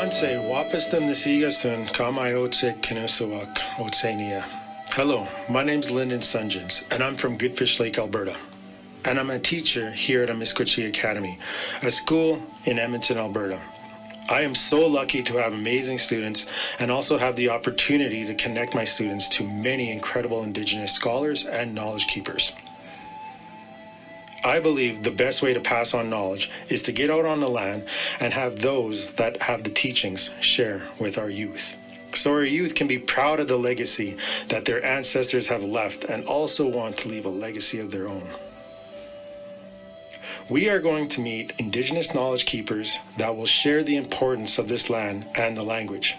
Tanse wapistem nisigasun kamayotsik kinusawak otsania. Hello, my name's Lyndon Suntjens, and I'm from Goodfish Lake, Alberta. And I'm a teacher here at Amiskwaciy Academy, a school in Edmonton, Alberta. I am so lucky to have amazing students and also have the opportunity to connect my students to many incredible Indigenous scholars and knowledge keepers. I believe the best way to pass on knowledge is to get out on the land and have those that have the teachings share with our youth. So our youth can be proud of the legacy that their ancestors have left and also want to leave a legacy of their own. We are going to meet Indigenous knowledge keepers that will share the importance of this land and the language.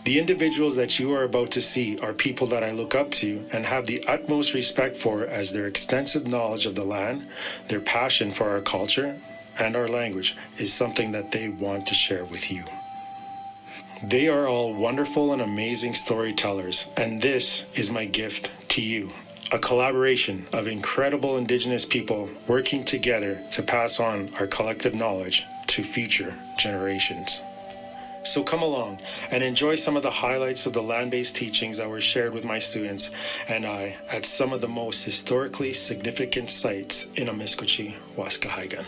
The individuals that you are about to see are people that I look up to and have the utmost respect for, as their extensive knowledge of the land, their passion for our culture and our language is something that they want to share with you. They are all wonderful and amazing storytellers, and this is my gift to you. A collaboration of incredible Indigenous people working together to pass on our collective knowledge to future generations. So come along and enjoy some of the highlights of the land-based teachings that were shared with my students and I at some of the most historically significant sites in Amiskwaciy, Waskahigan.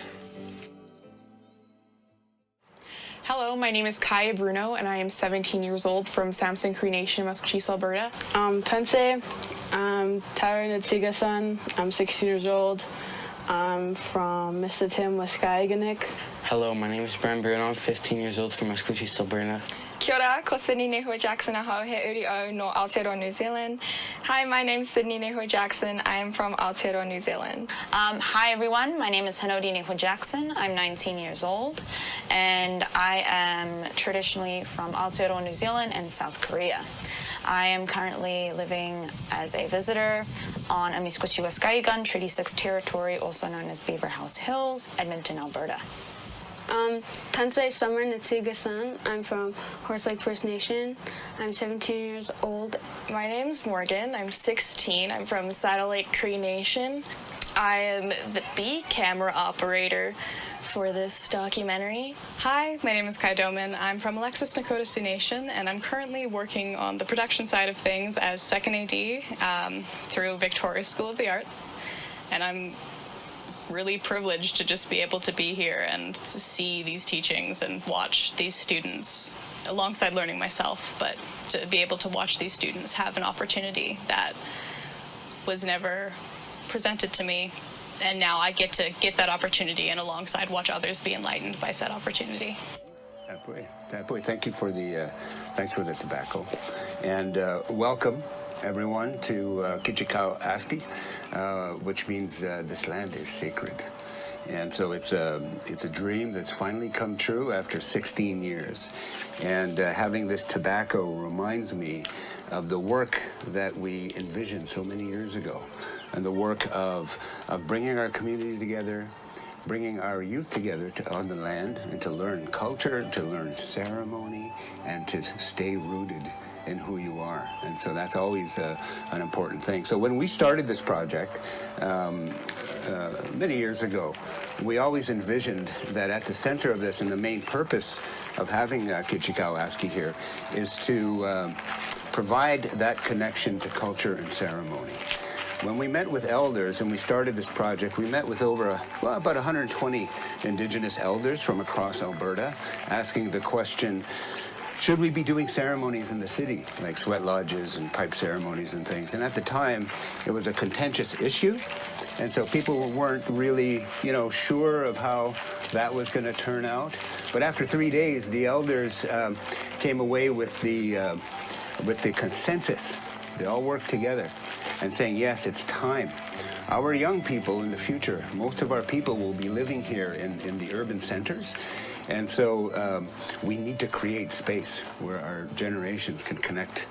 Hello, my name is Kaya Bruno, and I am 17 years old from Samson Cree Nation, Amiskwaciy, Alberta. Tanse, I'm Tyler Natsigasan. I'm 16 years old. I'm from Mistatim, Waskahiganik. Hello, my name is Brian Bruno. I'm 15 years old from Amiskwaciy, Alberta. Kia ora, ko Sydney Neho Jackson aho he uri o no Aotearoa, New Zealand. Hi, my name is Sydney Neho Jackson. I am from Aotearoa, New Zealand. Hi everyone, my name is Hanodi Neho Jackson. I'm 19 years old and I am traditionally from Aotearoa, New Zealand and South Korea. I am currently living as a visitor on Amiskwaciy Waskahigan Treaty 6 territory, also known as Beaver House Hills, Edmonton, Alberta. Tanse Summer Natsigasan. I'm from Horse Lake First Nation. I'm 17 years old. My name's Morgan. I'm 16. I'm from Saddle Lake Cree Nation. I am the camera operator for this documentary. Hi, my name is Kai Doman. I'm from Alexis Nakota Sioux Nation, and I'm currently working on the production side of things as second AD through Victoria School of the Arts. And I'm really privileged to just be able to be here and to see these teachings and watch these students alongside learning myself, but to be able to watch these students have an opportunity that was never presented to me. And now I get to get that opportunity and alongside watch others be enlightened by said opportunity. Boy, thank you for the, thanks for the tobacco. And welcome everyone to Kikino Aski, which means this land is sacred. And so it's a dream that's finally come true after 16 years. And having this tobacco reminds me of the work that we envisioned so many years ago, and the work of bringing our community together, bringing our youth together on the land, and to learn culture, to learn ceremony, and to stay rooted in who you are. And so that's always an important thing. So when we started this project many years ago, we always envisioned that at the center of this, and the main purpose of having Kikino Aski here, is to provide that connection to culture and ceremony. When we met with elders and we started this project, we met with over about 120 Indigenous elders from across Alberta, asking the question, should we be doing ceremonies in the city, like sweat lodges and pipe ceremonies and things? And at the time, it was a contentious issue. And so people weren't really, sure of how that was going to turn out. But after 3 days, the elders came away with the consensus. They all worked together and saying, yes, it's time. Our young people in the future, most of our people will be living here in the urban centers. And so we need to create space where our generations can connect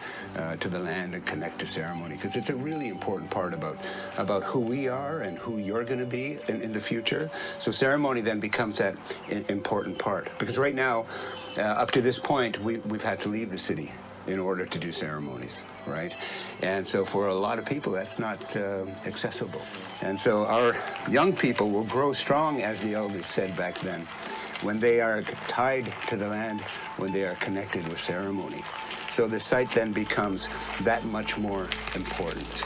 to the land and connect to ceremony, because it's a really important part about who we are and who you're going to be in the future. So ceremony then becomes that important part, because right now, up to this point, we've had to leave the city in order to do ceremonies, right? And so for a lot of people, that's not accessible. And so our young people will grow strong, as the elders said back then, when they are tied to the land, when they are connected with ceremony. So the site then becomes that much more important.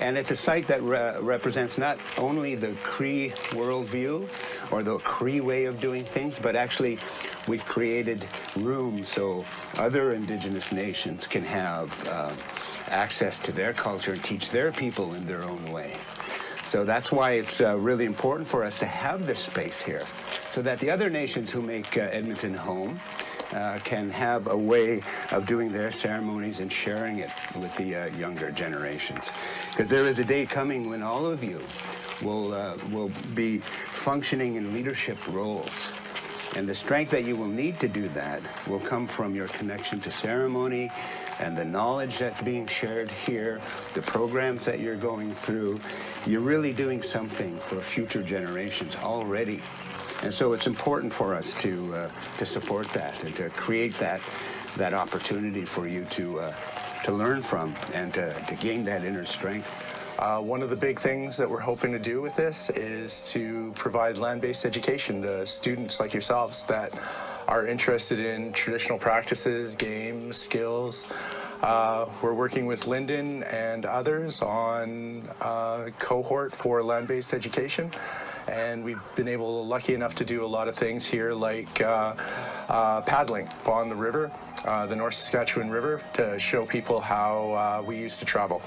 And it's a site that represents not only the Cree worldview or the Cree way of doing things, but actually we've created room so other Indigenous nations can have access to their culture and teach their people in their own way. So that's why it's really important for us to have this space here, so that the other nations who make Edmonton home can have a way of doing their ceremonies and sharing it with the younger generations. Because there is a day coming when all of you will be functioning in leadership roles. And the strength that you will need to do that will come from your connection to ceremony and the knowledge that's being shared here, the programs that you're going through. You're really doing something for future generations already. And so it's important for us to support that and to create that opportunity for you to learn from and to gain that inner strength. One of the big things that we're hoping to do with this is to provide land-based education to students like yourselves that are interested in traditional practices, games, skills. We're working with Lyndon and others on a cohort for land-based education. And we've been lucky enough to do a lot of things here, like paddling on the river, the North Saskatchewan River, to show people how we used to travel.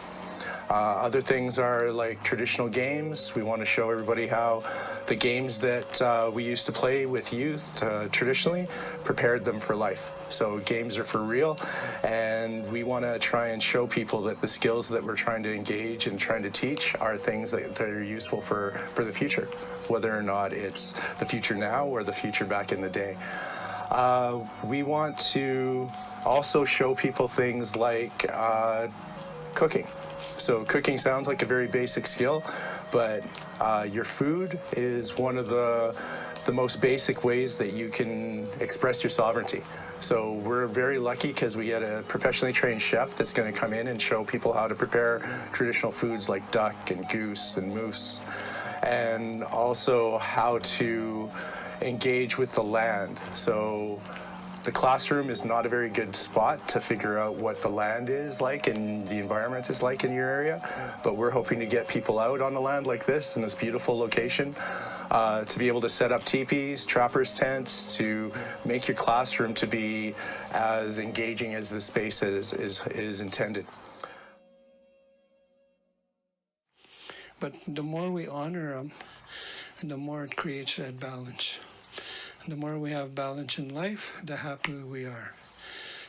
Other things are like traditional games. We want to show everybody how the games that we used to play with youth traditionally prepared them for life. So games are for real, and we want to try and show people that the skills that we're trying to engage and trying to teach are things that are useful for the future, whether or not it's the future now or the future back in the day. We want to also show people things like cooking. So cooking sounds like a very basic skill, but your food is one of the most basic ways that you can express your sovereignty. So we're very lucky because we get a professionally trained chef that's going to come in and show people how to prepare traditional foods like duck and goose and moose, and also how to engage with the land. So the classroom is not a very good spot to figure out what the land is like and the environment is like in your area, but we're hoping to get people out on the land like this in this beautiful location to be able to set up teepees, trappers tents, to make your classroom to be as engaging as the space is intended. But the more we honor them, the more it creates that balance. The more we have balance in life, the happier we are.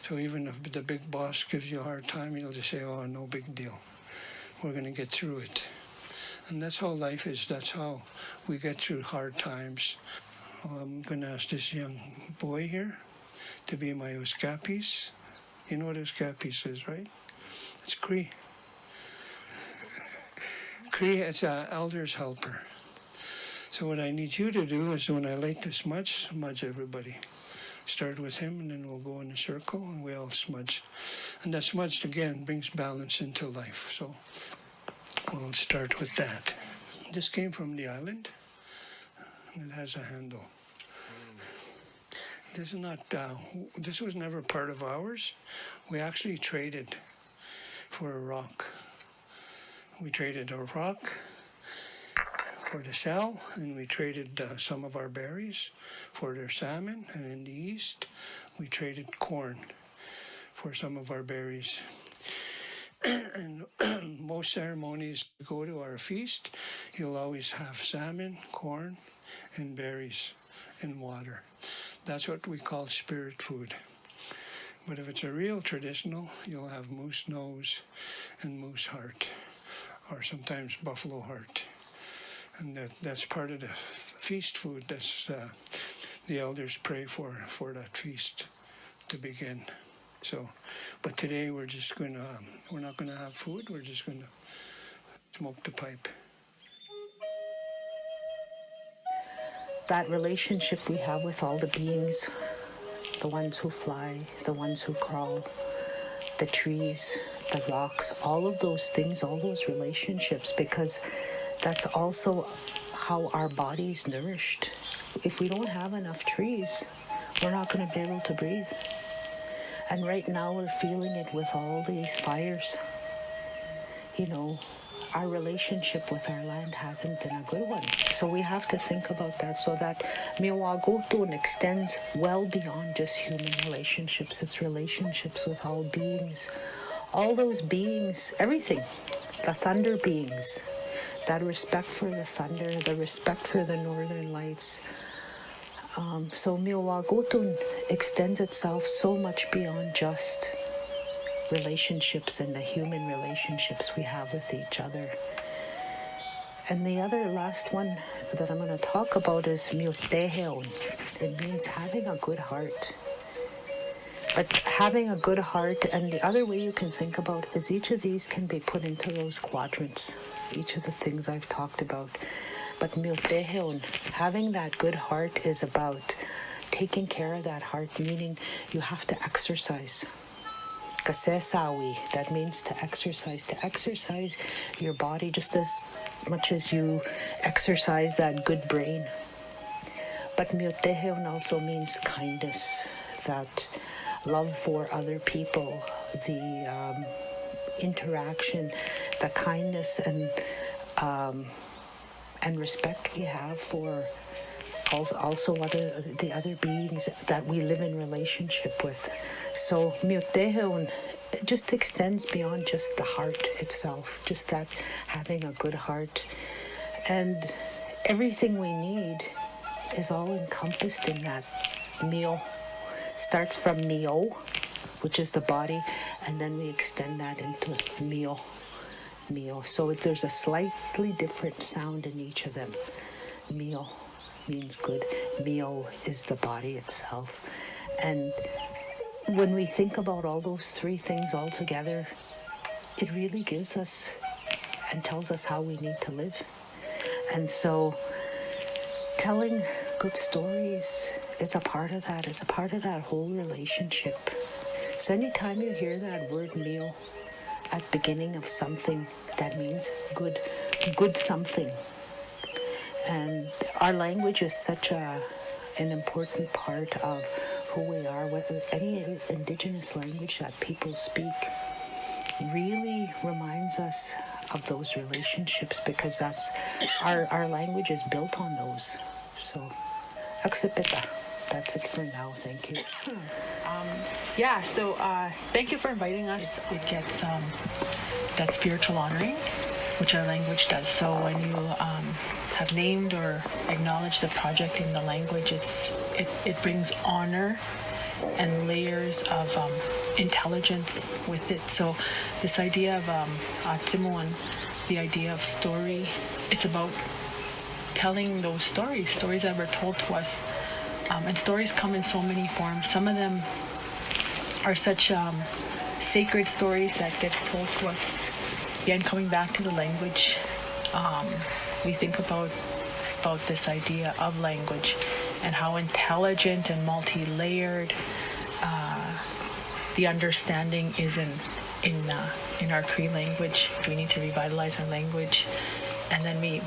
So even if the big boss gives you a hard time, you'll just say, oh, no big deal. We're going to get through it. And that's how life is. That's how we get through hard times. I'm going to ask this young boy here to be my uskapis. You know what uskapis is, right? It's Cree. Cree, it's an elder's helper. So what I need you to do is when I light the smudge everybody. Start with him, and then we'll go in a circle, and we all smudge. And that smudge, again, brings balance into life. So we'll start with that. This came from the island, and it has a handle. This is not. This was never part of ours. We actually traded for a rock. We traded a rock for the shell, and we traded some of our berries for their salmon, and in the east we traded corn for some of our berries. And most ceremonies go to our feast, you'll always have salmon, corn, and berries and water. That's what we call spirit food. But if it's a real traditional, you'll have moose nose and moose heart, or sometimes buffalo heart. And that's part of the feast food. That's the elders pray for that feast to begin. So, but today we're just going to, we're not going to have food. We're just going to smoke the pipe. That relationship we have with all the beings, the ones who fly, the ones who crawl, the trees, the rocks, all of those things, all those relationships, because that's also how our body's nourished. if we don't have enough trees, we're not going to be able to breathe. And right now we're feeling it with all these fires. You know, our relationship with our land hasn't been a good one. So we have to think about that, so that Wotuin extends well beyond just human relationships. It's relationships with all beings. All those beings, everything. The thunder beings. That respect for the thunder, the respect for the northern lights. So Wotuin extends itself so much beyond just relationships and the human relationships we have with each other. And the other last one that I'm going to talk about is Milteheon. It means having a good heart. But having a good heart, and the other way you can think about is each of these can be put into those quadrants, each of the things I've talked about. But Milteheon, having that good heart is about taking care of that heart, meaning you have to exercise. Kasesawi, that means to exercise your body just as much as you exercise that good brain. But Milteheon also means kindness, that love for other people, the interaction, the kindness and respect we have for also the other beings that we live in relationship with. So Milteheon just extends beyond just the heart itself, just that having a good heart. And everything we need is all encompassed in that meal. Starts from mio, which is the body, and then we extend that into meal. So there's a slightly different sound in each of them. Meal means good. Mio is the body itself. And when we think about all those three things all together, it really gives us and tells us how we need to live. And so telling good stories is a part of that. It's a part of that whole relationship. So anytime you hear that word meal at the beginning of something, that means good something. And our language is such an important part of who we are. Whether any Indigenous language that people speak really reminds us of those relationships, because that's our language is built on those. So, Aksipita. That's it for now. Thank you. Thank you for inviting us. It gets that spiritual honoring, which our language does. So when you have named or acknowledged the project in the language, it brings honor and layers of intelligence with it. So this idea of Atimuan, the idea of story, it's about telling those stories that were told to us. And stories come in so many forms. Some of them are such sacred stories that get told to us. Again, coming back to the language, we think about this idea of language and how intelligent and multi-layered the understanding is in our Cree language. We need to revitalize our language. And then we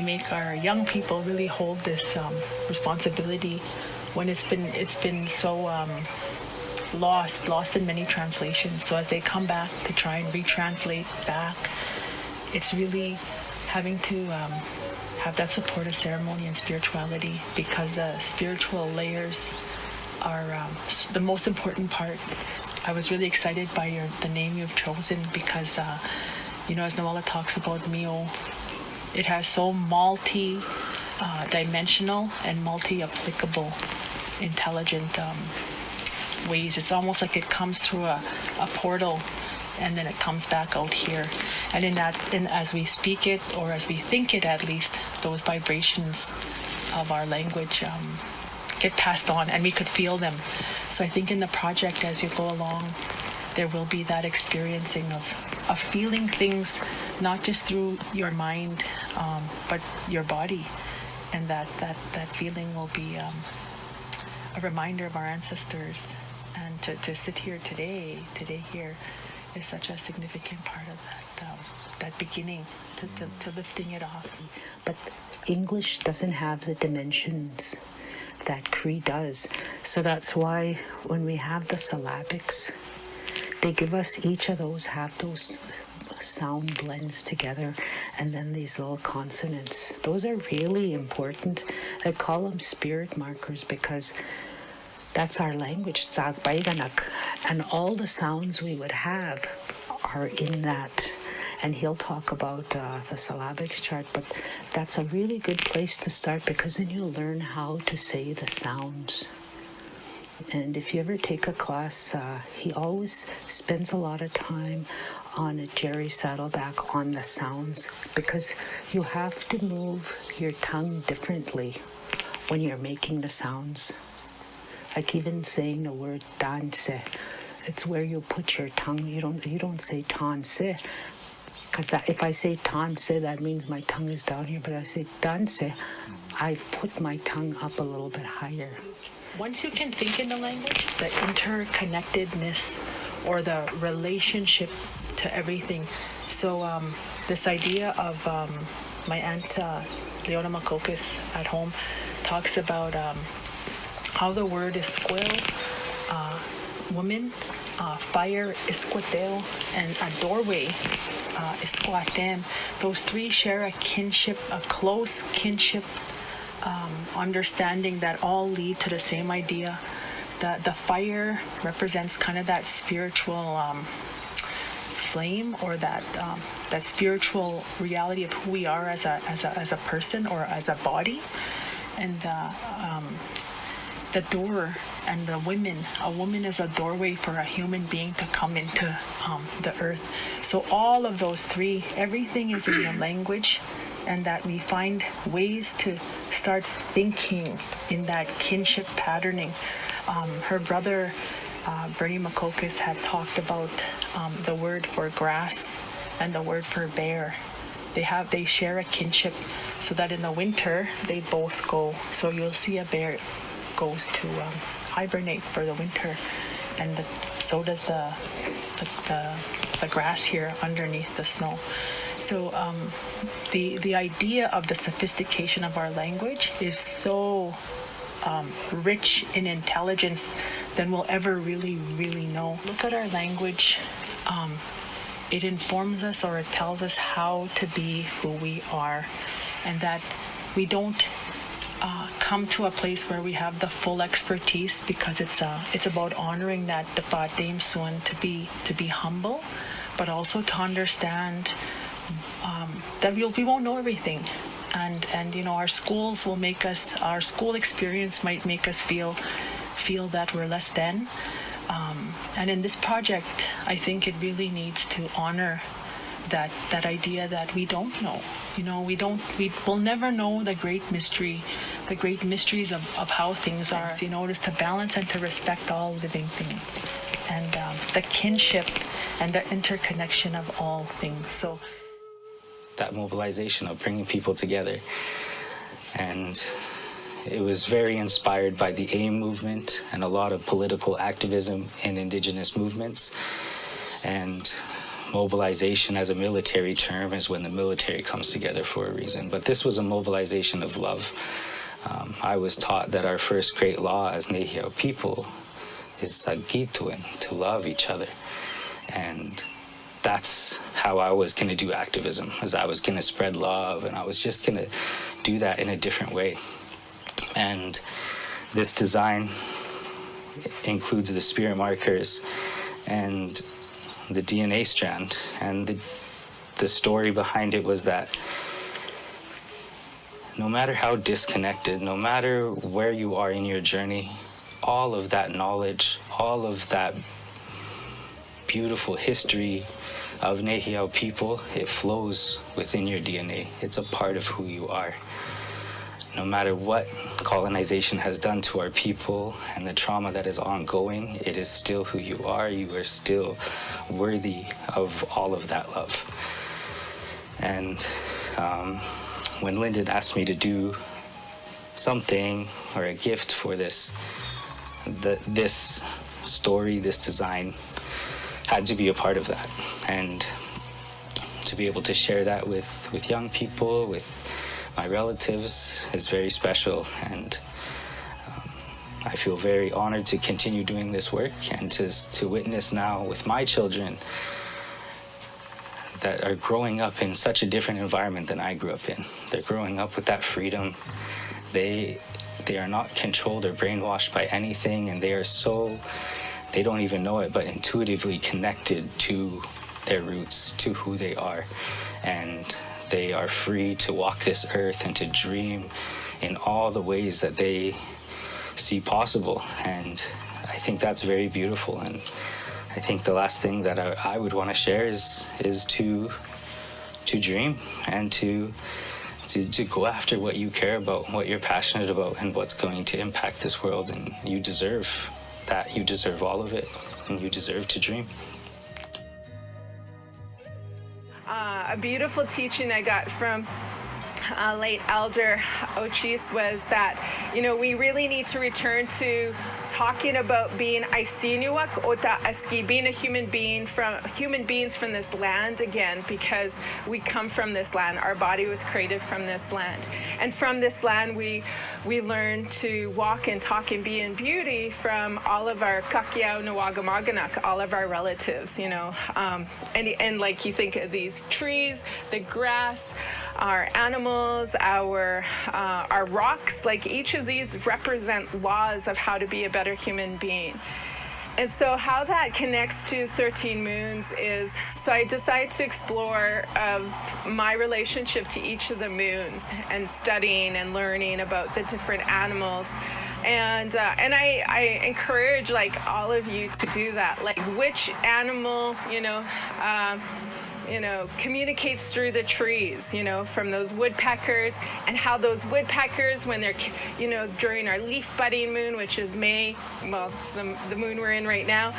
make our young people really hold this responsibility when it's been so lost in many translations. So as they come back to try and retranslate back, it's really having to have that support of ceremony and spirituality, because the spiritual layers are the most important part. I was really excited by the name you've chosen, because as Noella talks about Mio, it has so multi-dimensional and multi-applicable, intelligent ways. It's almost like it comes through a portal, and then it comes back out here. And as we speak it, or as we think it at least, those vibrations of our language get passed on, and we could feel them. So I think in the project, as you go along, there will be that experiencing of feeling things, not just through your mind, but your body. And that feeling will be a reminder of our ancestors. And to sit here today here, is such a significant part of that beginning to lifting it off. But English doesn't have the dimensions that Cree does. So that's why when we have the syllabics, they give us each of those, have those sound blends together, and then these little consonants. Those are really important. I call them spirit markers because that's our language, Sagbaiganak, and all the sounds we would have are in that. And he'll talk about the syllabics chart, but that's a really good place to start because then you'll learn how to say the sounds. And if you ever take a class, he always spends a lot of time on it, Jerry Saddleback, on the sounds, because you have to move your tongue differently when you're making the sounds. Like even saying the word danse, it's where you put your tongue. You don't say tanse, because if I say tanse, that means my tongue is down here. But I say danse, I've put my tongue up a little bit higher. Once you can think in the language, the interconnectedness or the relationship to everything. So this idea of my aunt Leona Makokis at home talks about how the word is squil, woman, fire, isquateo, and a doorway, isquatem. Those three share a kinship, a close kinship understanding that all lead to the same idea. The fire represents kind of that spiritual flame, or that spiritual reality of who we are as a person or as a body, and the door and the women. A woman is a doorway for a human being to come into the earth. So all of those three, everything is in the language, and that we find ways to start thinking in that kinship patterning. Her brother, Bernie Makokis, had talked about the word for grass and the word for bear. They share a kinship, so that in the winter they both go. So you'll see a bear goes to hibernate for the winter, and so does the grass here underneath the snow. So the idea of the sophistication of our language is so rich in intelligence than we'll ever really know. Look at our language. It informs us, or it tells us how to be who we are, and that we don't come to a place where we have the full expertise, because it's about honoring that the Patim Sun, to be humble, but also to understand that we won't know everything, and you know, our schools will make us, our school experience might make us feel that we're less than, and in this project I think it really needs to honor that idea that we don't know. You know, we'll never know the great mysteries of how things are. You know, it is to balance and to respect all living things, and the kinship and the interconnection of all things. So that mobilization of bringing people together, and it was very inspired by the AIM movement and a lot of political activism in Indigenous movements. And mobilization as a military term is when the military comes together for a reason. But this was a mobilization of love. I was taught that our first great law as Nehiyaw people is Wotuin, to love each other. And that's how I was going to do activism, as I was going to spread love, and I was just going to do that in a different way. And this design includes the spirit markers and the DNA strand. And the story behind it was that no matter how disconnected, no matter where you are in your journey, all of that knowledge, all of that beautiful history of Nehiyaw people, it flows within your DNA. It's a part of who you are. No matter what colonization has done to our people and the trauma that is ongoing, it is still who you are. You are still worthy of all of that love. And when Lyndon asked me to do something or a gift for this story, this design, had to be a part of that. And to be able to share that with young people, with my relatives, is very special. And I feel very honored to continue doing this work and to witness now with my children that are growing up in such a different environment than I grew up in. They're growing up with that freedom. They are not controlled or brainwashed by anything, and they don't even know it, but intuitively connected to their roots, to who they are. And they are free to walk this earth and to dream in all the ways that they see possible. And I think that's very beautiful. And I think the last thing that I would want to share is to dream and to go after what you care about, what you're passionate about, and what's going to impact this world. And you deserve that. You deserve all of it, and you deserve to dream. A beautiful teaching I got from late Elder Ochis was that, we really need to return to talking about being amiskwaciy ota aski, being human beings from this land again, because we come from this land. Our body was created from this land. And from this land, we learn to walk and talk and be in beauty from all of our kakiao nawagamaganak, all of our relatives, and like you think of these trees, the grass, our animals, our rocks, like each of these represent laws of how to be a better human being. And so how that connects to 13 moons is, so I decided to explore of my relationship to each of the moons and studying and learning about the different animals. And I encourage all of you to do that. Like which animal, communicates through the trees, from those woodpeckers, and how those woodpeckers, when they're, during our leaf budding moon, which is May, well, it's the moon we're in right now,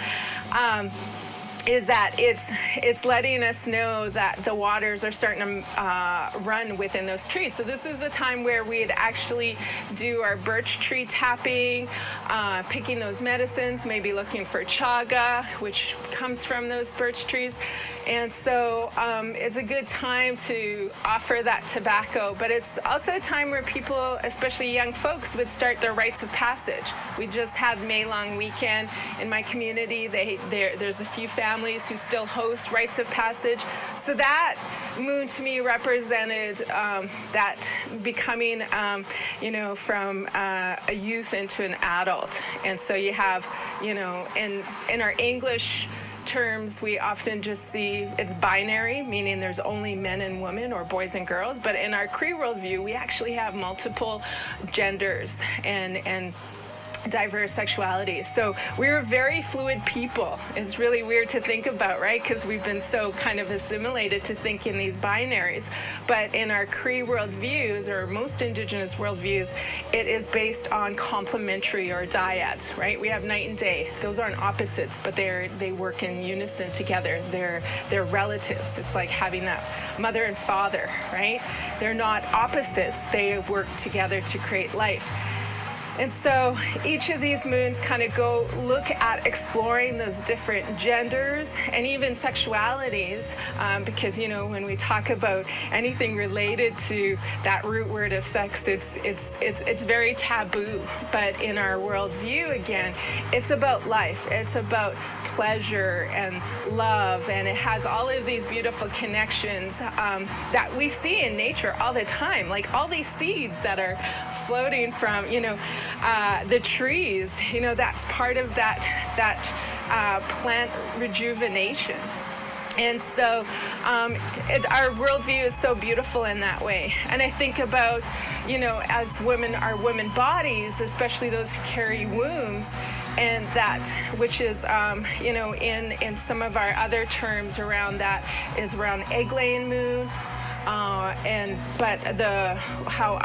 is that it's letting us know that the waters are starting to run within those trees. So this is the time where we'd actually do our birch tree tapping, picking those medicines, maybe looking for chaga, which comes from those birch trees. And so it's a good time to offer that tobacco, but it's also a time where people, especially young folks, would start their rites of passage. We just had May Long weekend in my community. There's a few families who still host rites of passage. So that moon to me represented that becoming, from a youth into an adult. And so you have, in our English terms, we often just see it's binary, meaning there's only men and women or boys and girls. But in our Cree worldview, we actually have multiple genders and diverse sexualities. So we're a very fluid people. It's really weird to think about, right? Because we've been so kind of assimilated to think in these binaries. But in our Cree worldviews, or most Indigenous worldviews, it is based on complementary or dyads, right? We have night and day. Those aren't opposites, but they work in unison together. They're relatives. It's like having that mother and father, right? They're not opposites. They work together to create life. And so each of these moons kind of go look at exploring those different genders and even sexualities, because when we talk about anything related to that root word of sex, it's very taboo. But in our worldview, again, it's about life. It's about pleasure and love, and it has all of these beautiful connections that we see in nature all the time, like all these seeds that are floating from the trees. That's part of that plant rejuvenation. And so our worldview is so beautiful in that way. And I think about, as women, our women bodies, especially those who carry wombs, and that, which is, in some of our other terms around that, is around egg-laying moon, but how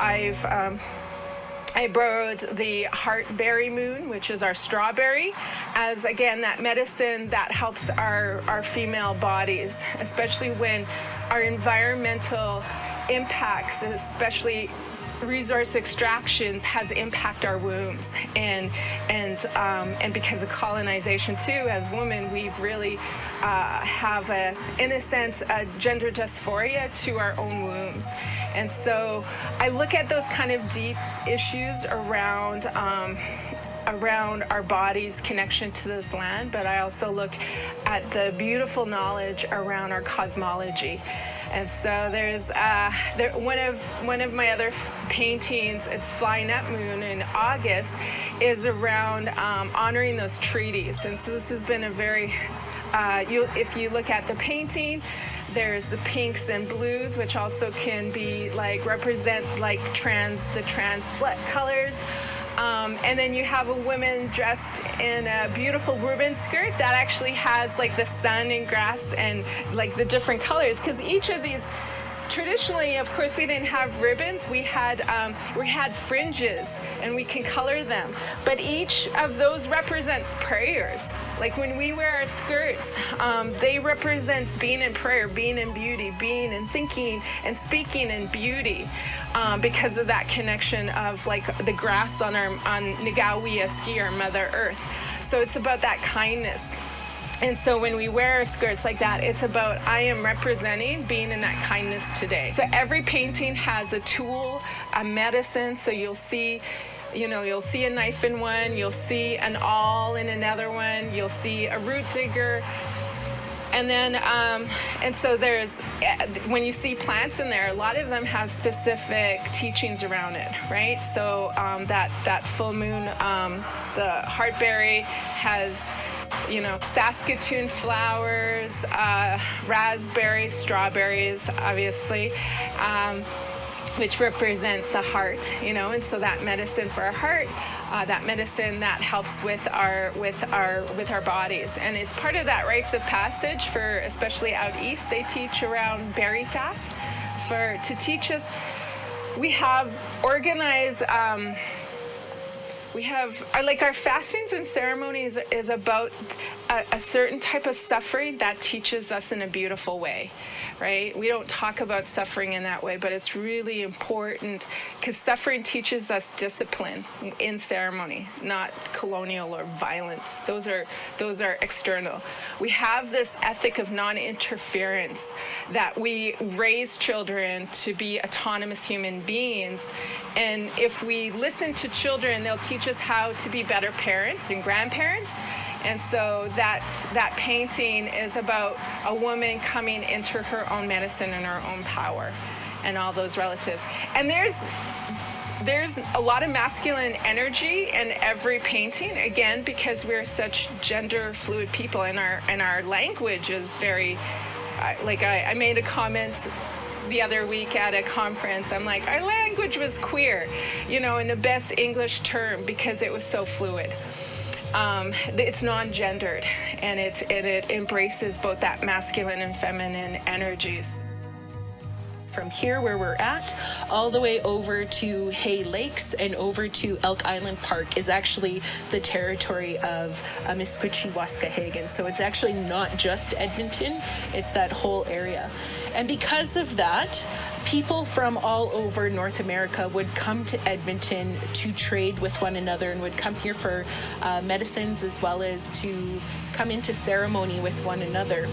I borrowed the heartberry moon, which is our strawberry, as again that medicine that helps our female bodies, especially when our environmental impacts, especially resource extractions has impacted our wombs, and because of colonization too, as women, we've really have in a sense a gender dysphoria to our own wombs. And so I look at those kind of deep issues around our body's connection to this land, but I also look at the beautiful knowledge around our cosmology. And so there's one of my other paintings, it's Flying Up Moon in August, is around honoring those treaties. And so this has been a very, if you look at the painting, there's the pinks and blues, which also can be like represent like the trans colors. And then you have a woman dressed in a beautiful ribbon skirt that actually has like the sun and grass and like the different colors, because each of these, traditionally, of course, we didn't have ribbons. We had fringes, and we can color them. But each of those represents prayers. Like when we wear our skirts, they represent being in prayer, being in beauty, being and thinking and speaking in beauty, because of that connection of like the grass on amiskwaciy Aski, our Mother Earth. So it's about that kindness. And so when we wear skirts like that, it's about I am representing being in that kindness today. So every painting has a tool, a medicine. So you'll see a knife in one, you'll see an awl in another one, you'll see a root digger. And then, and so there's, when you see plants in there, a lot of them have specific teachings around it, right? So that full moon, the heartberry has, Saskatoon flowers, raspberries, strawberries, obviously, which represents the heart, and so that medicine for our heart, that medicine that helps with our bodies, and it's part of that rites of passage for, especially out east, they teach around berry fast, to teach us. We have organized. We have our fastings and ceremonies is about a certain type of suffering that teaches us in a beautiful way, right? We don't talk about suffering in that way, but it's really important because suffering teaches us discipline in ceremony, not colonial or violence. Those are external. We have this ethic of non-interference that we raise children to be autonomous human beings, and if we listen to children, they'll teach us how to be better parents and grandparents. And so that painting is about a woman coming into her own medicine and her own power and all those relatives. And there's a lot of masculine energy in every painting, again, because we're such gender fluid people, and our language is very, I made a comment the other week at a conference. I'm like, our language was queer, in the best English term, because it was so fluid. It's non-gendered, and it embraces both that masculine and feminine energies. From here where we're at, all the way over to Hay Lakes and over to Elk Island Park is actually the territory of amiskwaciy. So it's actually not just Edmonton, it's that whole area. And because of that, people from all over North America would come to Edmonton to trade with one another and would come here for medicines, as well as to come into ceremony with one another.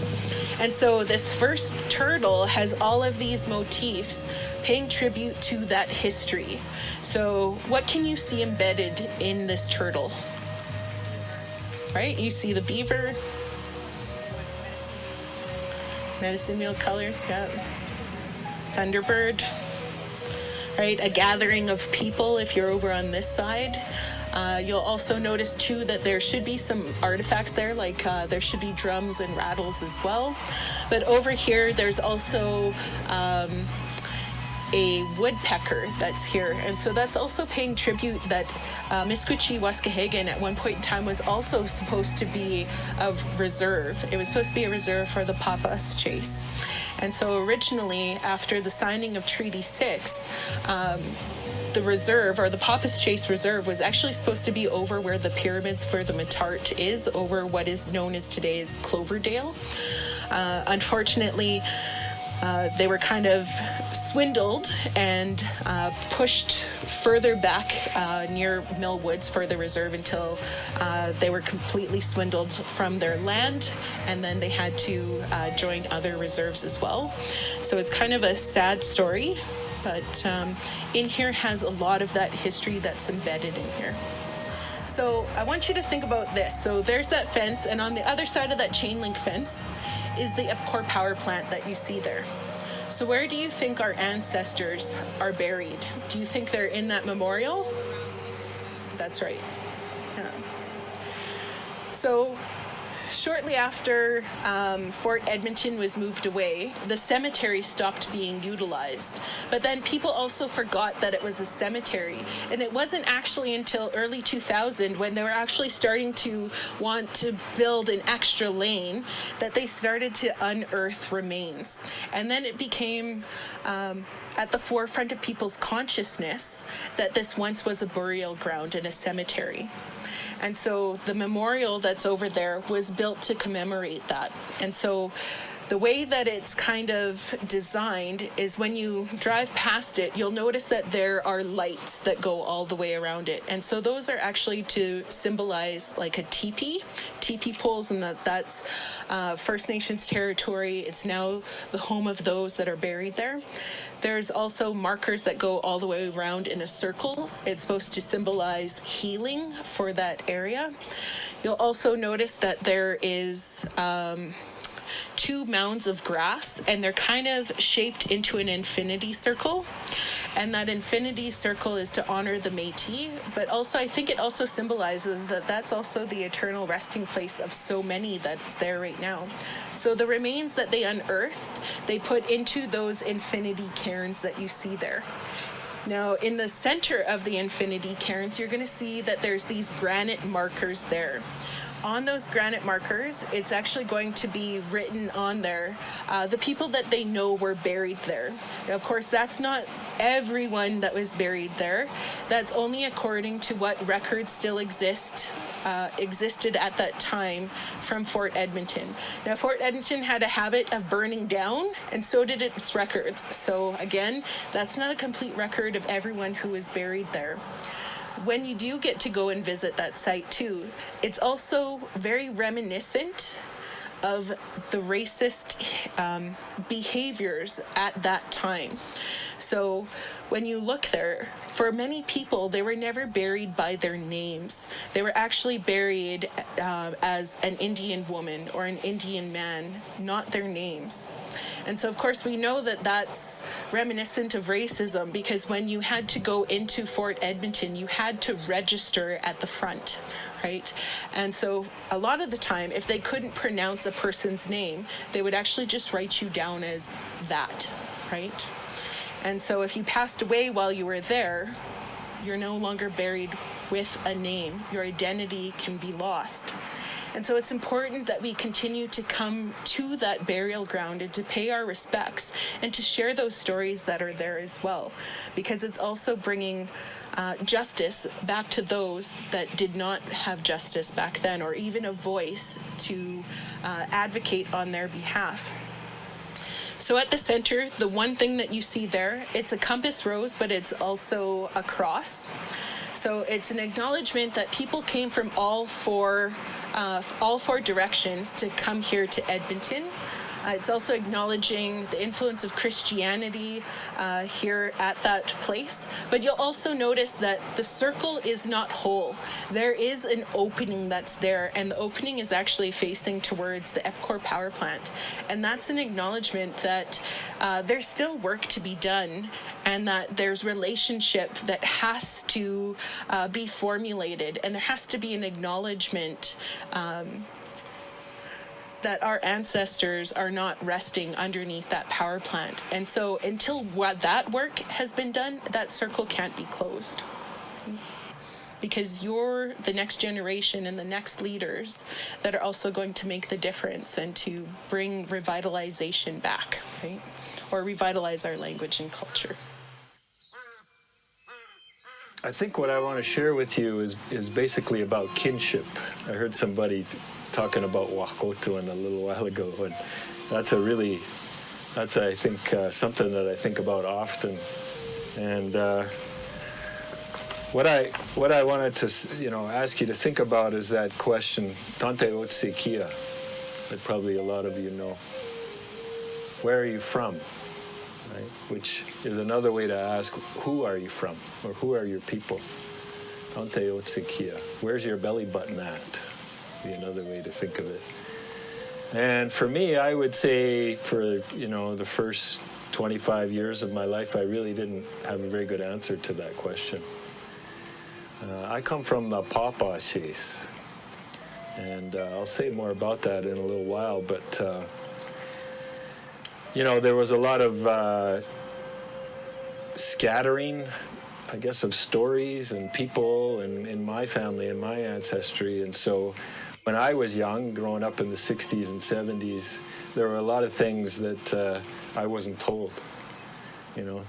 And so this first turtle has all of these motifs paying tribute to that history. So what can you see embedded in this turtle? Right? You see the beaver, medicine wheel colors, yeah. Thunderbird, right? A gathering of people if you're over on this side. You'll also notice too that there should be some artifacts there, like there should be drums and rattles as well. But over here, there's also a woodpecker that's here. And so that's also paying tribute that amiskwaciy at one point in time was also supposed to be of reserve. It was supposed to be a reserve for the Papas chase. And so originally, after the signing of Treaty 6, the reserve, or the Papas Chase Reserve, was actually supposed to be over where the pyramids for the Matart is, over what is known as today as Cloverdale. Unfortunately, they were kind of swindled and pushed further back near Mill Woods for the reserve until they were completely swindled from their land, and then they had to join other reserves as well. So it's kind of a sad story, but in here has a lot of that history that's embedded in here. So I want you to think about this. So there's that fence, and on the other side of that chain link fence is the Epcor power plant that you see there. So where do you think our ancestors are buried? Do you think they're in that memorial? That's right. Yeah. So shortly after Fort Edmonton was moved away, the cemetery stopped being utilized. But then people also forgot that it was a cemetery. And it wasn't actually until early 2000 when they were actually starting to want to build an extra lane that they started to unearth remains. And then it became at the forefront of people's consciousness that this once was a burial ground and a cemetery. And so the memorial that's over there was built to commemorate that. And so the way that it's kind of designed is when you drive past it, you'll notice that there are lights that go all the way around it. And so those are actually to symbolize like a teepee poles, and that's First Nations territory. It's now the home of those that are buried there. There's also markers that go all the way around in a circle. It's supposed to symbolize healing for that area. You'll also notice that there is 2 mounds of grass, and they're kind of shaped into an infinity circle. And that infinity circle is to honor the Métis, but also I think it also symbolizes that that's also the eternal resting place of so many that's there right now. So the remains that they unearthed, they put into those infinity cairns that you see there. Now, in the center of the infinity cairns, you're going to see that there's these granite markers there. On those granite markers, it's actually going to be written on there the people that they know were buried there. Now, of course, that's not everyone that was buried there. That's only according to what records still existed at that time from Fort Edmonton. Now, Fort Edmonton had a habit of burning down, and so did its records. So again, that's not a complete record of everyone who was buried there. When you do get to go and visit that site too, it's also very reminiscent of the racist behaviors at that time. So when you look there, for many people, they were never buried by their names. They were actually buried as an Indian woman or an Indian man, not their names. And so, of course, we know that that's reminiscent of racism, because when you had to go into Fort Edmonton, you had to register at the front, right? And so a lot of the time, if they couldn't pronounce a person's name, they would actually just write you down as that, right? And so if you passed away while you were there, you're no longer buried with a name. Your identity can be lost. And so it's important that we continue to come to that burial ground and to pay our respects and to share those stories that are there as well, because it's also bringing justice back to those that did not have justice back then, or even a voice to advocate on their behalf. So at the center, the one thing that you see there, it's a compass rose, but it's also a cross. So it's an acknowledgement that people came from all four directions to come here to Edmonton. It's also acknowledging the influence of Christianity here at that place. But you'll also notice that the circle is not whole. There is an opening that's there, and the opening is actually facing towards the Epcor power plant. And that's an acknowledgement that there's still work to be done, and that there's relationship that has to be formulated, and there has to be an acknowledgement that our ancestors are not resting underneath that power plant. And so until that work has been done, that circle can't be closed. Because you're the next generation and the next leaders that are also going to make the difference and to bring revitalization back, right? Or revitalize our language and culture. I think what I want to share with you is basically about kinship. I heard somebody talking about Wotuin a little while ago, and that's a really That's, I think, something that I think about often. And what I wanted to, ask you to think about is that question, Tante Otsikia, that probably a lot of you know. Where are you from? Right? Which is another way to ask, who are you from? Or who are your people? Tante Otsikia. Where's your belly button at? Be another way to think of it. And for me, I would say for, the first 25 years of my life, I really didn't have a very good answer to that question. I come from the amiskwaciy, and I'll say more about that in a little while, but, there was a lot of scattering, I guess, of stories and people in my family and my ancestry, and so when I was young, growing up in the 60s and 70s, there were a lot of things that I wasn't told.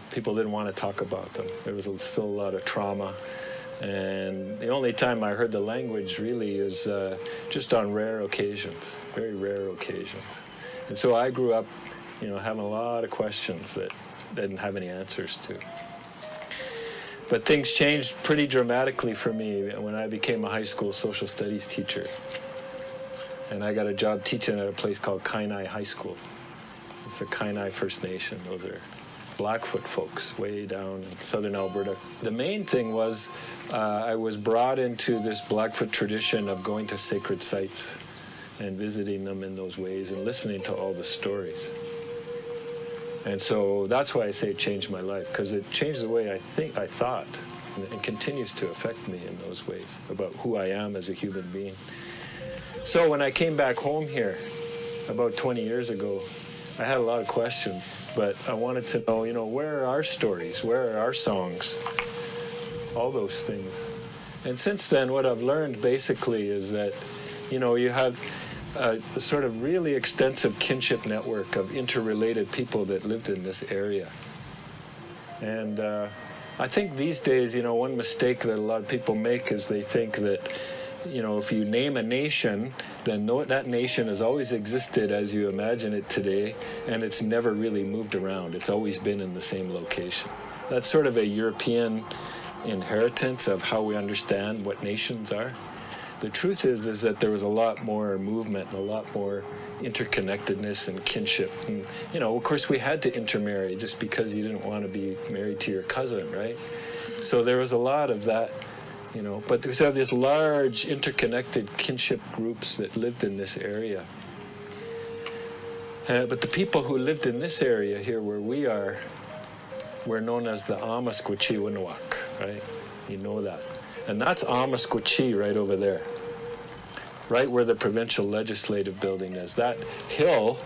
People didn't want to talk about them. There was still a lot of trauma. And the only time I heard the language really is just on rare occasions, very rare occasions. And so I grew up, having a lot of questions that I didn't have any answers to. But things changed pretty dramatically for me when I became a high school social studies teacher. And I got a job teaching at a place called Kainai High School. It's the Kainai First Nation. Those are Blackfoot folks way down in southern Alberta. The main thing was I was brought into this Blackfoot tradition of going to sacred sites and visiting them in those ways and listening to all the stories. And so that's why I say it changed my life, because it changed the way I thought, and it continues to affect me in those ways about who I am as a human being. So when I came back home here about 20 years ago, I had a lot of questions, but I wanted to know, where are our stories? Where are our songs? All those things. And since then, what I've learned basically is that, you have a sort of really extensive kinship network of interrelated people that lived in this area. And I think these days, one mistake that a lot of people make is they think that if you name a nation, then that nation has always existed as you imagine it today, and it's never really moved around. It's always been in the same location. That's sort of a European inheritance of how we understand what nations are. The truth is that there was a lot more movement and a lot more interconnectedness and kinship. And, of course, we had to intermarry just because you didn't want to be married to your cousin, right? So there was a lot of that. But we have these large interconnected kinship groups that lived in this area. But the people who lived in this area here where we are were known as the amiskwaciy, right? You know that. And that's amiskwaciy right over there, right where the provincial legislative building is. That hill,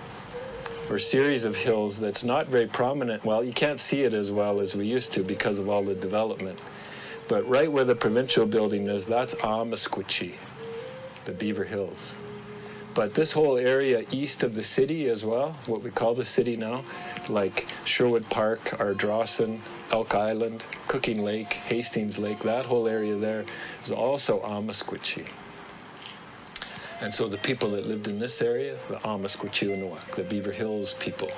or series of hills that's not very prominent, well, you can't see it as well as we used to because of all the development. But right where the provincial building is, that's amiskwaciy, the Beaver Hills. But this whole area east of the city as well, what we call the city now, like Sherwood Park, Ardrossan, Elk Island, Cooking Lake, Hastings Lake, that whole area there is also amiskwaciy. And so the people that lived in this area, the amiskwaciy, the Beaver Hills people,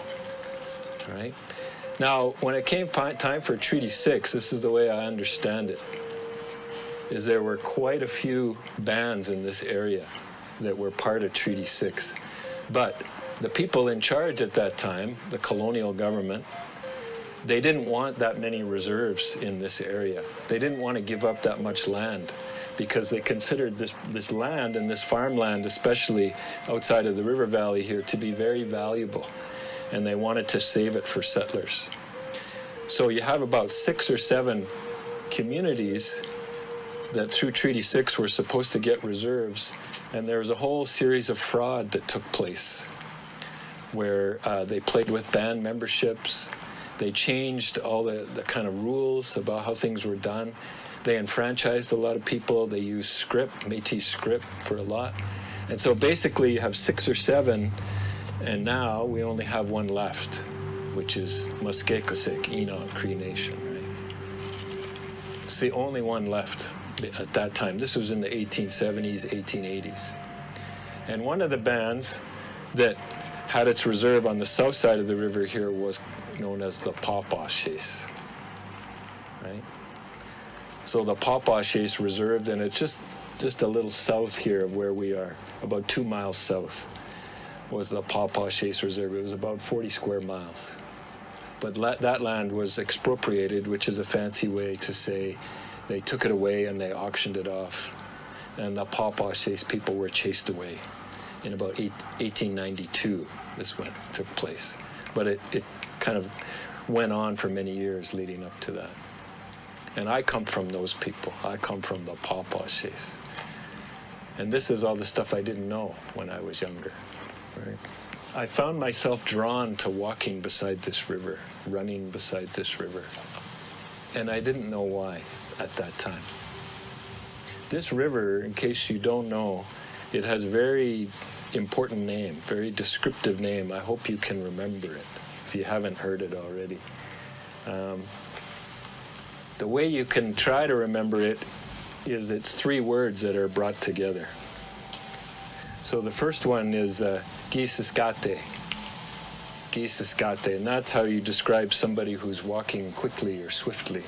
right? Now, when it came time for Treaty 6, this is the way I understand it, is there were quite a few bands in this area that were part of Treaty 6. But the people in charge at that time, the colonial government, they didn't want that many reserves in this area. They didn't want to give up that much land because they considered this land and this farmland, especially outside of the river valley here, to be very valuable. And they wanted to save it for settlers. So you have about 6 or 7 communities that through Treaty 6 were supposed to get reserves, and there was a whole series of fraud that took place where they played with band memberships, they changed all the kind of rules about how things were done, they enfranchised a lot of people, they used script, Métis script for a lot, and so basically you have 6 or 7. And now we only have one left, which is amiskwaciy, Enoch, Cree Nation, right? It's the only one left at that time. This was in the 1870s, 1880s. And one of the bands that had its reserve on the south side of the river here was known as the amiskwaciy, right? So the amiskwaciy reserved, and it's just a little south here of where we are, about 2 miles south, was the amiskwaciy reserve. It was about 40 square miles. But that land was expropriated, which is a fancy way to say they took it away and they auctioned it off. And the amiskwaciy people were chased away. In about 1892, this took place. But it kind of went on for many years leading up to that. And I come from those people. I come from the amiskwaciy. And this is all the stuff I didn't know when I was younger. Right? I found myself drawn to walking beside this river, running beside this river. And I didn't know why at that time. This river, in case you don't know, it has a very important name, very descriptive name. I hope you can remember it if you haven't heard it already. The way you can try to remember it is it's 3 words that are brought together. So the first one is amiskwaciy, and that's how you describe somebody who's walking quickly or swiftly.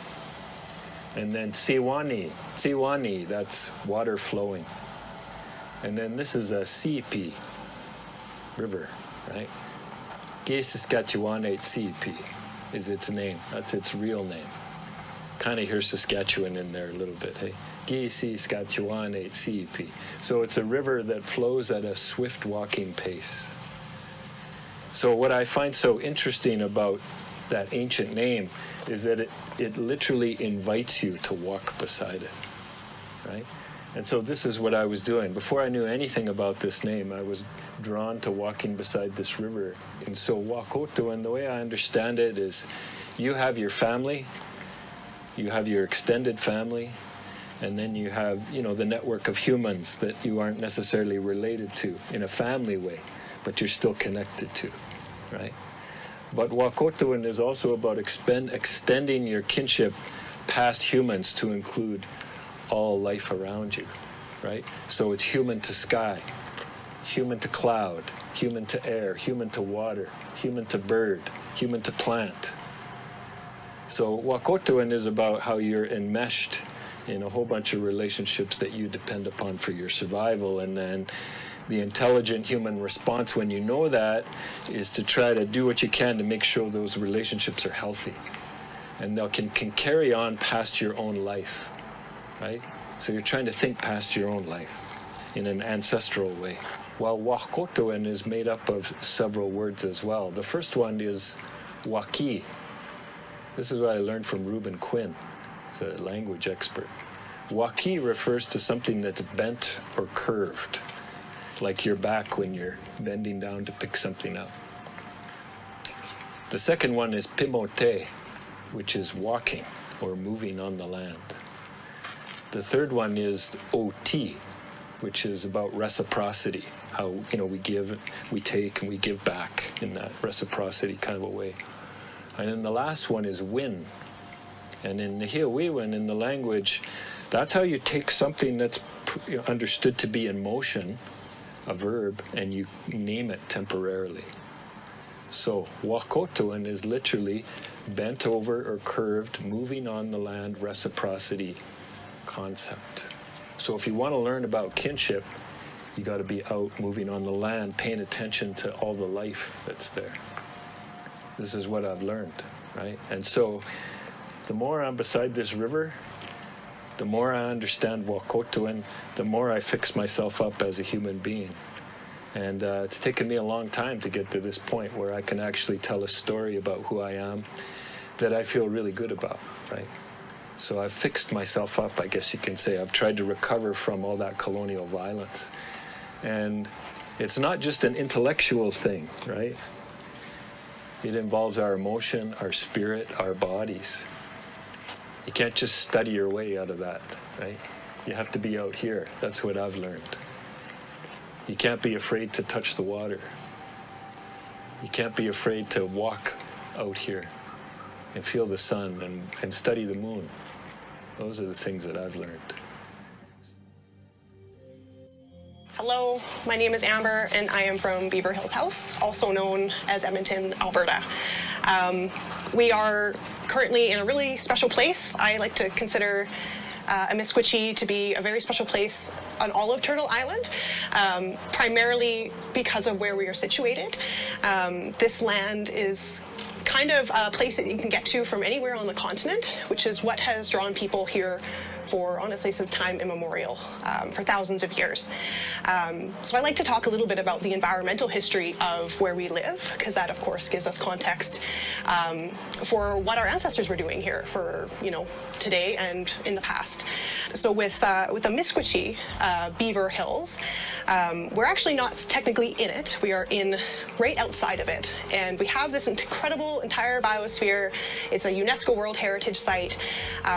And then tsiwani, that's water flowing. And then this is a CP, river, right? Amiskwaciy CP is its name. That's its real name. Kind of hear Saskatchewan in there a little bit, hey? Amiskwaciy CP. So it's a river that flows at a swift walking pace. So what I find so interesting about that ancient name is that it literally invites you to walk beside it, right? And so this is what I was doing. Before I knew anything about this name, I was drawn to walking beside this river. And so Wotuin, the way I understand it is you have your family, you have your extended family, and then you have, the network of humans that you aren't necessarily related to in a family way, but you're still connected to, right? But Wotuin is also about extending your kinship past humans to include all life around you, right? So it's human to sky, human to cloud, human to air, human to water, human to bird, human to plant. So Wotuin is about how you're enmeshed in a whole bunch of relationships that you depend upon for your survival, and then the intelligent human response when you know that is to try to do what you can to make sure those relationships are healthy and they can carry on past your own life, right? So you're trying to think past your own life in an ancestral way. While Wotuin is made up of several words as well. The first one is waki. This is what I learned from Reuben Quinn. He's a language expert. Waki refers to something that's bent or curved, like your back when you're bending down to pick something up. The second one is pimote, which is walking or moving on the land. The third one is oti, which is about reciprocity, how we give, we take, and we give back in that reciprocity kind of a way. And then the last one is win. And in Nihiawiwin, in the language, that's how you take something that's understood to be in motion, a verb, and you name it temporarily. So Wotuin is literally bent over or curved, moving on the land, reciprocity concept. So if you want to learn about kinship, you got to be out moving on the land, paying attention to all the life that's there. This is what I've learned, right? And so the more I'm beside this river, the more I understand Wotuin, the more I fix myself up as a human being. And it's taken me a long time to get to this point where I can actually tell a story about who I am that I feel really good about, right? So I've fixed myself up, I guess you can say. I've tried to recover from all that colonial violence. And it's not just an intellectual thing, right? It involves our emotion, our spirit, our bodies. You can't just study your way out of that, right? You have to be out here. That's what I've learned. You can't be afraid to touch the water. You can't be afraid to walk out here and feel the sun and study the moon. Those are the things that I've learned. Hello, my name is Amber and I am from Beaver Hills House, also known as Edmonton, Alberta. We are currently in a really special place. I like to consider Amiskwaciy to be a very special place on all of Turtle Island, primarily because of where we are situated. This land is kind of a place that you can get to from anywhere on the continent, which is what has drawn people here for, honestly, since time immemorial, for thousands of years. So I like to talk a little bit about the environmental history of where we live, because that, of course, gives us context for what our ancestors were doing here for, today and in the past. So with Amiskwaciy, Beaver Hills, we're actually not technically in it. We are right outside of it. And we have this incredible entire biosphere. It's a UNESCO World Heritage Site.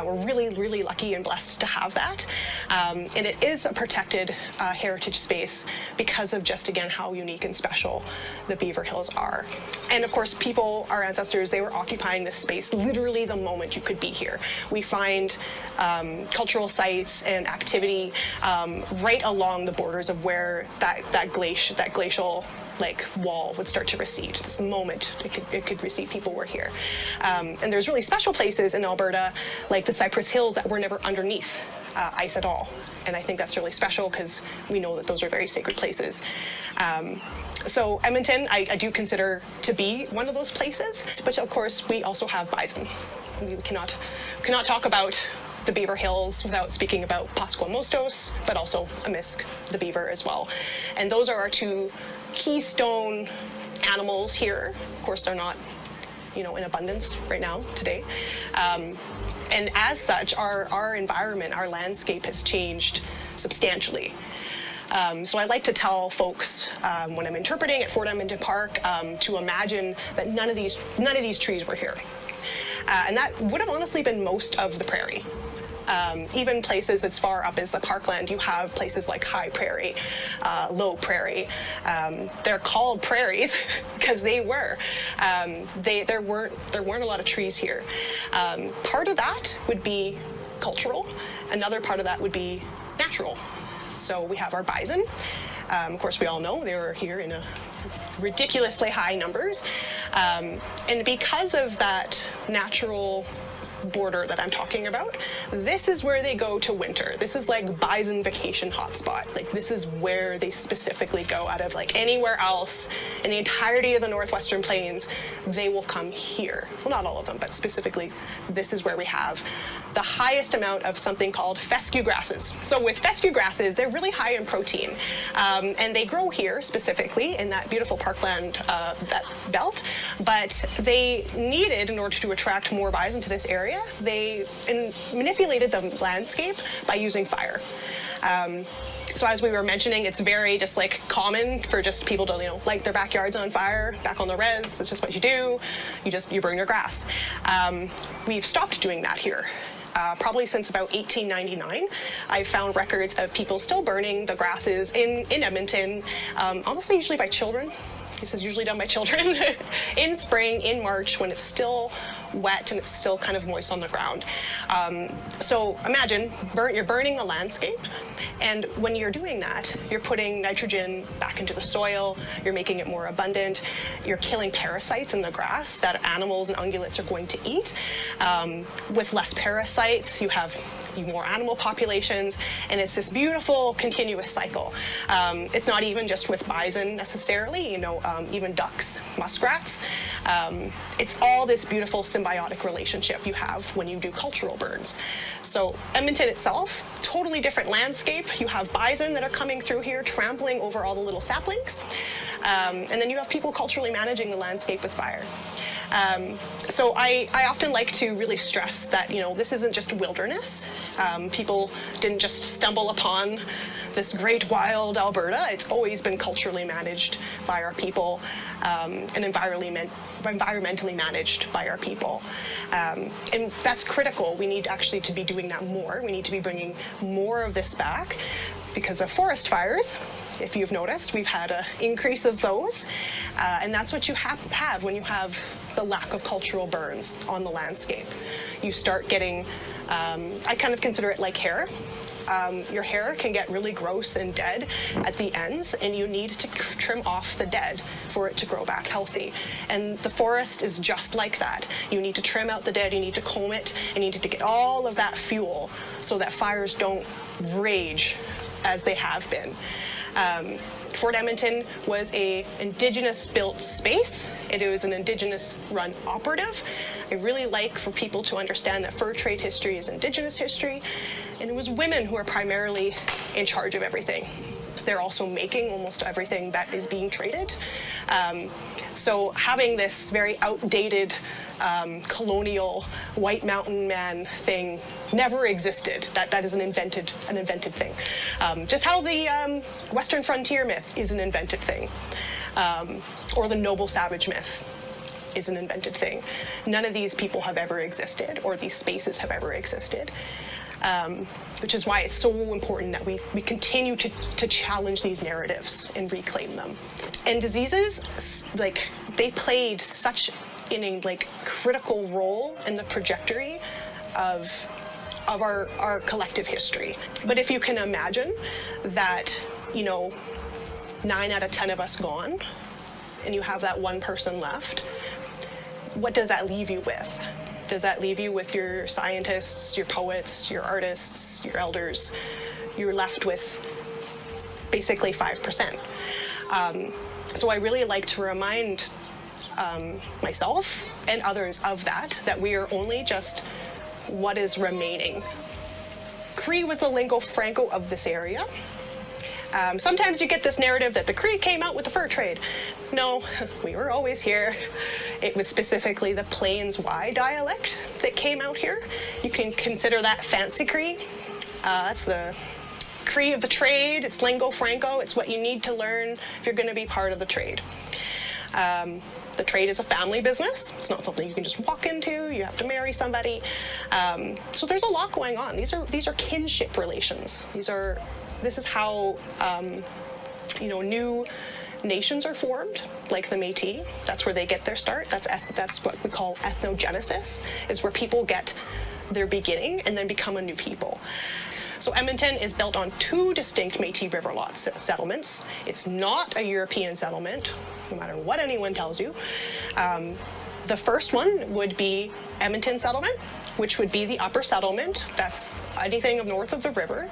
We're really, really lucky and blessed to have that. And it is a protected heritage space because of just, again, how unique and special the Beaver Hills are. And of course, our ancestors, they were occupying this space literally the moment you could be here. We find cultural sites and activity right along the borders of where that glacial wall would start to recede. Just the moment it could recede, people were here. And there's really special places in Alberta, like the Cypress Hills, that were never underneath ice at all. And I think that's really special because we know that those are very sacred places. So Edmonton, I do consider to be one of those places. But of course, we also have bison. We cannot talk about the Beaver Hills without speaking about Pascuamostos, but also Amisk, the beaver, as well. And those are our two keystone animals here. Of course, they're not, in abundance right now, today. And as such, our environment, our landscape has changed substantially. So I like to tell folks when I'm interpreting at Fort Edmonton Park to imagine that none of these trees were here. And that would have honestly been most of the prairie. Even places as far up as the parkland, you have places like High Prairie, Low Prairie. They're called prairies because they were. There weren't a lot of trees here. Part of that would be cultural. Another part of that would be natural. So we have our bison. Of course, we all know they were here in ridiculously high numbers. And because of that natural border that I'm talking about, this is where they go to winter. This is like bison vacation hotspot. This is where they specifically go. Out of anywhere else in the entirety of the Northwestern Plains, they will come here. Well, not all of them, but specifically, this is where we have the highest amount of something called fescue grasses. So with fescue grasses, they're really high in protein, and they grow here specifically in that beautiful parkland, that belt. But they needed, in order to attract more bison to this area, they manipulated the landscape by using fire. So as we were mentioning, it's very just common for just people to light their backyards on fire. Back on the res, that's just what you do. You burn your grass. We've stopped doing that here. Probably since about 1899, I've found records of people still burning the grasses in Edmonton, honestly, usually by children. This is usually done by children in spring, in March, when it's still wet and it's still kind of moist on the ground. So imagine you're burning the landscape, and when you're doing that, you're putting nitrogen back into the soil, you're making it more abundant, you're killing parasites in the grass that animals and ungulates are going to eat. With less parasites, you have more animal populations, and it's this beautiful continuous cycle. It's not even just with bison necessarily, even ducks, muskrats. It's all this beautiful symbiotic relationship you have when you do cultural burns. So Edmonton itself, totally different landscape. You have bison that are coming through here, trampling over all the little saplings. And then you have people culturally managing the landscape with fire. So I often like to really stress that, this isn't just wilderness. People didn't just stumble upon this great wild Alberta. It's always been culturally managed by our people, and environmentally managed by our people. And that's critical. We need actually to be doing that more. We need to be bringing more of this back because of forest fires. If you've noticed, we've had an increase of those. And that's what you have when you have the lack of cultural burns on the landscape. You start getting, I kind of consider it like hair. your hair can get really gross and dead at the ends, and you need to trim off the dead for it to grow back healthy. And the forest is just like that. You need to trim out the dead, you need to comb it, and you need to get all of that fuel so that fires don't rage as they have been. Fort Edmonton was a Indigenous-built space. It was an Indigenous-run operative. I really like for people to understand that fur trade history is Indigenous history, and it was women who are primarily in charge of everything. They're also making almost everything that is being traded. So having this very outdated colonial white mountain man thing never existed. That is an invented thing. Just how the Western frontier myth is an invented thing, or the noble savage myth is an invented thing. None of these people have ever existed, or these spaces have ever existed. Which is why it's so important that we continue to challenge these narratives and reclaim them. And diseases, like, they played such a critical role in the trajectory of our collective history. But if you can imagine that, 9 out of 10 of us gone, and you have that one person left, what does that leave you with? Does that leave you with your scientists, your poets, your artists, your elders? You're left with basically 5%. So I really like to remind myself and others of that we are only just what is remaining. Cree was the lingua franca of this area. Sometimes you get this narrative that the Cree came out with the fur trade. No, we were always here. It was specifically the Plains Y dialect that came out here. You can consider that fancy Cree. That's the Cree of the trade. It's lingua franca. It's what you need to learn if you're going to be part of the trade. The trade is a family business. It's not something you can just walk into. You have to marry somebody. So there's a lot going on. These are kinship relations. This is how new nations are formed, like the Métis. That's where they get their start. That's what we call ethnogenesis, is where people get their beginning and then become a new people. So Edmonton is built on 2 distinct Métis River lot settlements. It's not a European settlement, no matter what anyone tells you. The first one would be Edmonton settlement, which would be the upper settlement. That's anything north of the river.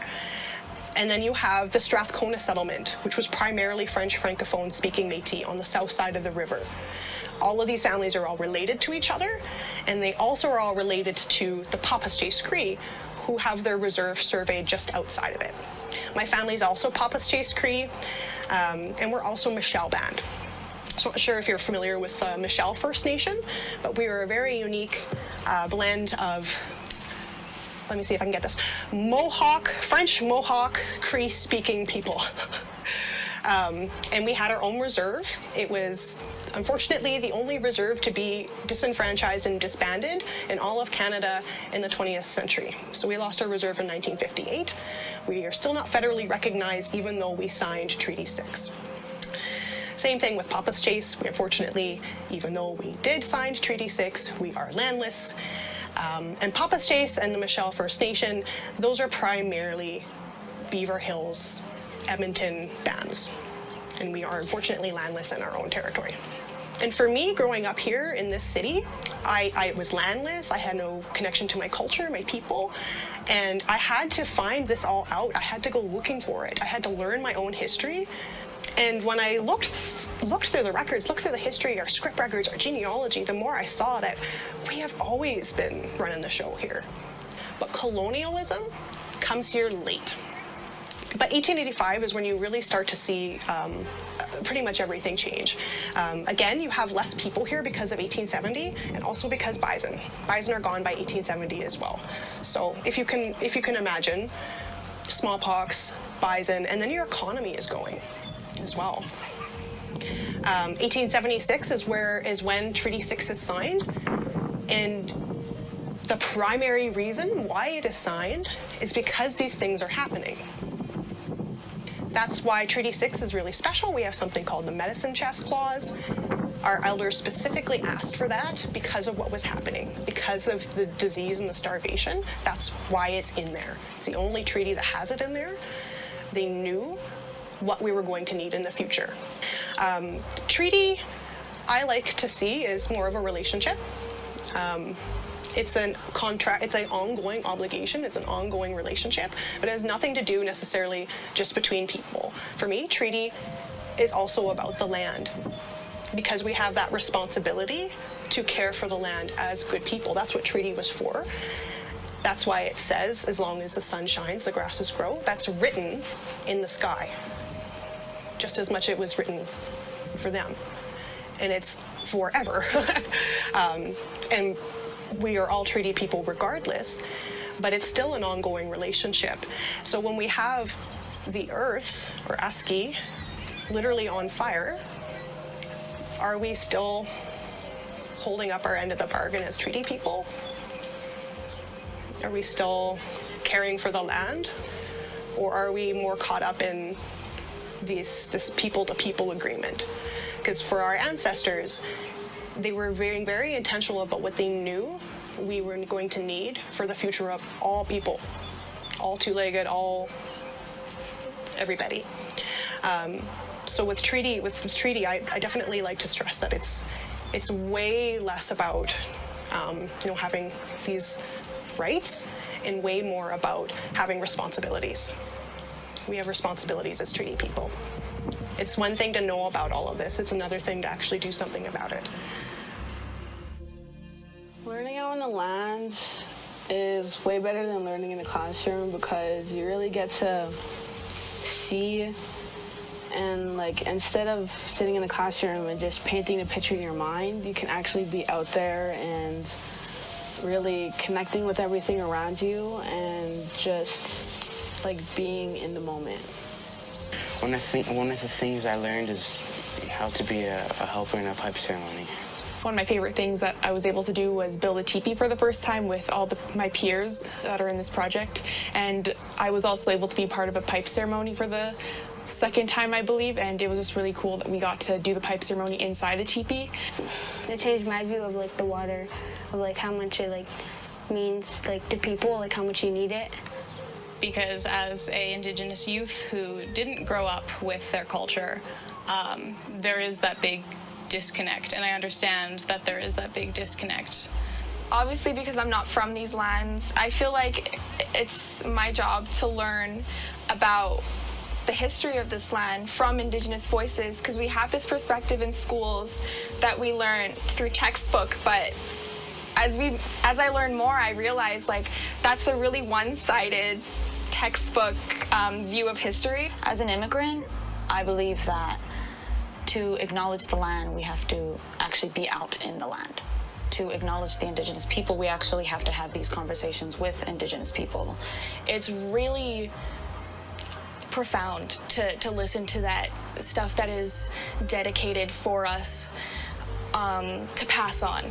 And then you have the Strathcona settlement, which was primarily French Francophone speaking Métis on the south side of the river. All of these families are all related to each other, and they also are all related to the Papaschase Cree, who have their reserve surveyed just outside of it. My family's also Papaschase Cree, and we're also Michelle Band. So I'm not sure if you're familiar with Michelle First Nation, but we are a very unique blend of, let me see if I can get this, French Mohawk Cree speaking people. And we had our own reserve. It was unfortunately the only reserve to be disenfranchised and disbanded in all of Canada in the 20th century. So we lost our reserve in 1958. We are still not federally recognized, even though we signed Treaty 6. Same thing with Papaschase. We unfortunately, even though we did sign Treaty 6, we are landless. And Papaschase and the Michelle First Nation, those are primarily Beaver Hills, Edmonton bands. And we are unfortunately landless in our own territory. And for me, growing up here in this city, I was landless. I had no connection to my culture, my people. And I had to find this all out. I had to go looking for it. I had to learn my own history. And when I looked through the records, looked through the history, our script records, our genealogy, the more I saw that we have always been running the show here. But colonialism comes here late. But 1885 is when you really start to see pretty much everything change. Again, you have less people here because of 1870, and also because bison. Bison are gone by 1870 as well. So if you can imagine, smallpox, bison, and then your economy is going as well. 1876 is when Treaty 6 is signed, and the primary reason why it is signed is because these things are happening. That's why Treaty 6 is really special. We have something called the Medicine Chest Clause. Our elders specifically asked for that because of what was happening, because of the disease and the starvation. That's why it's in there. It's the only treaty that has it in there. They knew what we were going to need in the future. Treaty, I like to see is more of a relationship. It's an contract, it's an ongoing obligation, it's an ongoing relationship, but it has nothing to do necessarily just between people. For me, treaty is also about the land, because we have that responsibility to care for the land as good people. That's what treaty was for. That's why it says, as long as the sun shines, the grasses grow. That's written in the sky, just as much it was written for them. And it's forever. And we are all treaty people regardless, but it's still an ongoing relationship. So when we have the earth, or Aski, literally on fire, are we still holding up our end of the bargain as treaty people? Are we still caring for the land? Or are we more caught up in this people-to-people agreement? Because for our ancestors, they were very, very intentional about what they knew we were going to need for the future of all people, all two-legged, all everybody. So with treaty, I definitely like to stress that it's way less about having these rights and way more about having responsibilities. We have responsibilities as treaty people. It's one thing to know about all of this. It's another thing to actually do something about it. Learning out on the land is way better than learning in the classroom, because you really get to see, and instead of sitting in the classroom and just painting the picture in your mind, you can actually be out there and really connecting with everything around you and just being in the moment. One of the things I learned is how to be a helper in a pipe ceremony. One of my favorite things that I was able to do was build a teepee for the first time with all my peers that are in this project. And I was also able to be part of a pipe ceremony for the second time, I believe, and it was just really cool that we got to do the pipe ceremony inside the teepee. It changed my view of the water, of how much it means to people, how much you need it. Because as a Indigenous youth who didn't grow up with their culture, there is that big disconnect, and I understand that there is that big disconnect. Obviously, because I'm not from these lands, I feel like it's my job to learn about the history of this land from Indigenous voices, because we have this perspective in schools that we learn through textbook, but as I learn more, I realize that's a really one-sided textbook view of history. As an immigrant, I believe that to acknowledge the land, we have to actually be out in the land. To acknowledge the Indigenous people, we actually have to have these conversations with Indigenous people. It's really profound to listen to that stuff that is dedicated for us to pass on.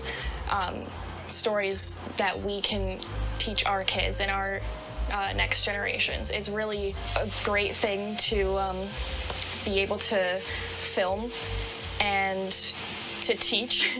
Stories that we can teach our kids and our next generations. It's really a great thing to be able to film and to teach